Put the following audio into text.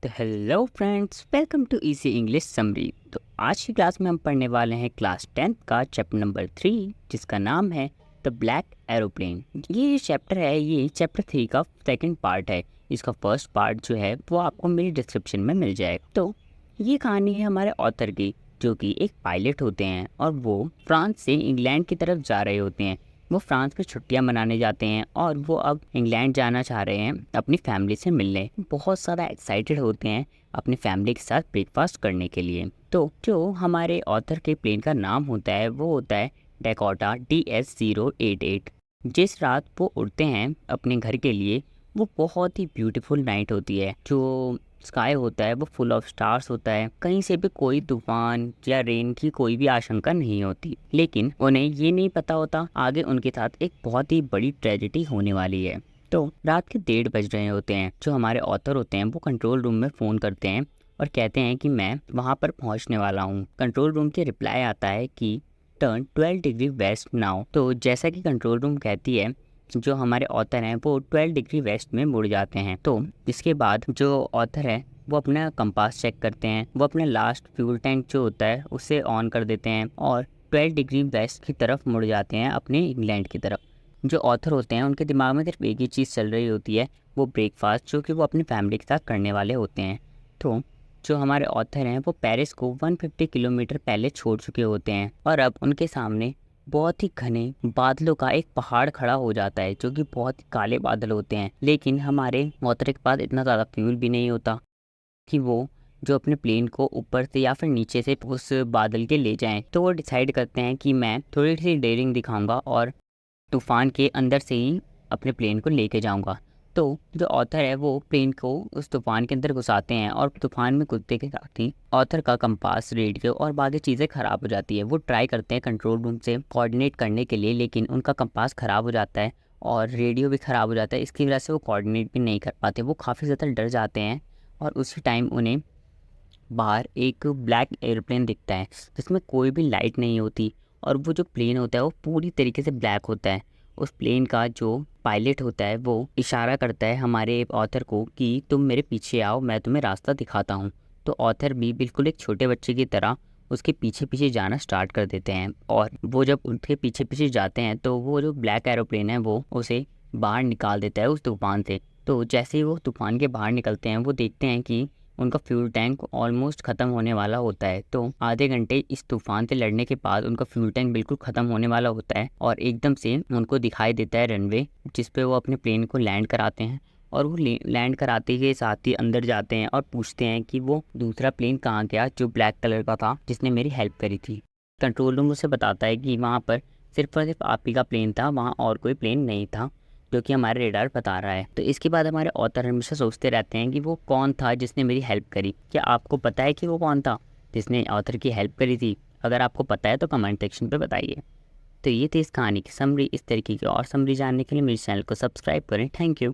तो hello friends, welcome to easy English summary. तो आज की क्लास में हम पढ़ने वाले हैं क्लास 10th का चैप्टर नंबर 3, जिसका नाम है द ब्लैक एरोप्लेन। ये चैप्टर है, ये चैप्टर 3 का सेकंड पार्ट है। इसका फर्स्ट पार्ट जो है वो आपको मेरी डिस्क्रिप्शन में मिल जाएगा। तो ये कहानी है हमारे ऑथर की, जो कि एक पायलट होते हैं और वो फ्रांस से इंग्लैंड की तरफ जा रहे होते हैं। वो फ्रांस में छुट्टियां मनाने जाते हैं और वो अब इंग्लैंड जाना चाह रहे हैं अपनी फैमिली से मिलने। बहुत ज़्यादा एक्साइटेड होते हैं अपनी फैमिली के साथ ब्रेकफास्ट करने के लिए। तो जो हमारे ऑथर के प्लेन का नाम होता है वो होता है डैकोटा DS-088। जिस रात वो उड़ते हैं अपने घर के लिए, वो बहुत ही ब्यूटीफुल नाइट होती है। जो स्काई होता है वो फुल ऑफ स्टार्स होता है। कहीं से भी कोई तूफान या रेन की कोई भी आशंका नहीं होती। लेकिन उन्हें ये नहीं पता होता आगे उनके साथ एक बहुत ही बड़ी ट्रेजेडी होने वाली है। तो रात के 1:30 बज रहे होते हैं। जो हमारे ऑथर होते हैं वो कंट्रोल रूम में फ़ोन करते हैं और कहते हैं कि मैं वहाँ पर पहुँचने वाला हूँ। कंट्रोल रूम से रिप्लाई आता है कि टर्न 12 डिग्री वेस्ट नाउ। तो जैसा कि कंट्रोल रूम कहती है, जो हमारे ऑथर हैं वो 12 डिग्री वेस्ट में मुड़ जाते हैं। तो इसके बाद जो ऑथर है वो अपना कंपास चेक करते हैं। वो अपना लास्ट फ्यूल टैंक जो होता है उसे ऑन कर देते हैं और 12 डिग्री वेस्ट की तरफ मुड़ जाते हैं, अपने इंग्लैंड की तरफ। जो ऑथर होते हैं उनके दिमाग में सिर्फ एक ही चीज़ चल रही होती है, वो ब्रेकफास्ट, जो कि वो अपनी फैमिली के साथ करने वाले होते हैं। तो जो हमारे ऑथर हैं वो पेरिस को 150 किलोमीटर पहले छोड़ चुके होते हैं और अब उनके सामने बहुत ही घने बादलों का एक पहाड़ खड़ा हो जाता है, जो कि बहुत ही काले बादल होते हैं। लेकिन हमारे ऑथर के पास इतना ज़्यादा फ्यूल भी नहीं होता कि वो जो अपने प्लेन को ऊपर से या फिर नीचे से उस बादल के ले जाएं। तो वो डिसाइड करते हैं कि मैं थोड़ी सी डेयरिंग दिखाऊंगा और तूफान के अंदर से ही अपने प्लेन को लेके जाऊंगा। तो जो ऑथर है वो प्लेन को उस तूफान के अंदर घुसाते हैं और तूफान में कूदते के साथ ही ऑथर का कंपास, रेडियो और बाकी चीज़ें ख़राब हो जाती है। वो ट्राई करते हैं कंट्रोल रूम से कोऑर्डिनेट करने के लिए, लेकिन उनका कंपास ख़राब हो जाता है और रेडियो भी ख़राब हो जाता है। इसकी वजह से वो कोऑर्डिनेट भी नहीं कर पाते। वो काफ़ी ज़्यादा डर जाते हैं और उसी टाइम उन्हें बाहर एक ब्लैक एयरप्लेन दिखता है जिसमें कोई भी लाइट नहीं होती और वो जो प्लेन होता है वो पूरी तरीके से ब्लैक होता है। उस प्लेन का जो पायलट होता है वो इशारा करता है हमारे ऑथर को कि तुम मेरे पीछे आओ, मैं तुम्हें रास्ता दिखाता हूँ। तो ऑथर भी बिल्कुल एक छोटे बच्चे की तरह उसके पीछे पीछे जाना स्टार्ट कर देते हैं और वो जब उनके पीछे पीछे जाते हैं तो वो जो ब्लैक एरोप्लेन है वो उसे बाहर निकाल देता है उस तूफान से। तो जैसे ही वो तूफान के बाहर निकलते हैं वो देखते हैं कि उनका फ्यूल टैंक ऑलमोस्ट ख़त्म होने वाला होता है। तो आधे घंटे इस तूफान से लड़ने के बाद उनका फ्यूल टैंक बिल्कुल ख़त्म होने वाला होता है और एकदम से उनको दिखाई देता है रनवे, जिस पे वो अपने प्लेन को लैंड कराते हैं। और वो लैंड कराते के साथ ही अंदर जाते हैं और पूछते हैं कि वो दूसरा प्लेन कहाँ गया जो ब्लैक कलर का था, जिसने मेरी हेल्प करी थी। कंट्रोल रूम उसे बताता है कि वहाँ पर सिर्फ और सिर्फ आप ही का प्लेन था, वहाँ और कोई प्लेन नहीं था, जो कि हमारा रेडार बता रहा है। तो इसके बाद हमारे ऑथर हमेशा सोचते रहते हैं कि वो कौन था जिसने मेरी हेल्प करी। क्या आपको पता है कि वो कौन था जिसने ऑथर की हेल्प करी थी? अगर आपको पता है तो कमेंट सेक्शन पे बताइए। तो ये थी इस कहानी की समरी। इस तरीके की और समरी जानने के लिए मेरे चैनल को सब्सक्राइब करें। Thank you.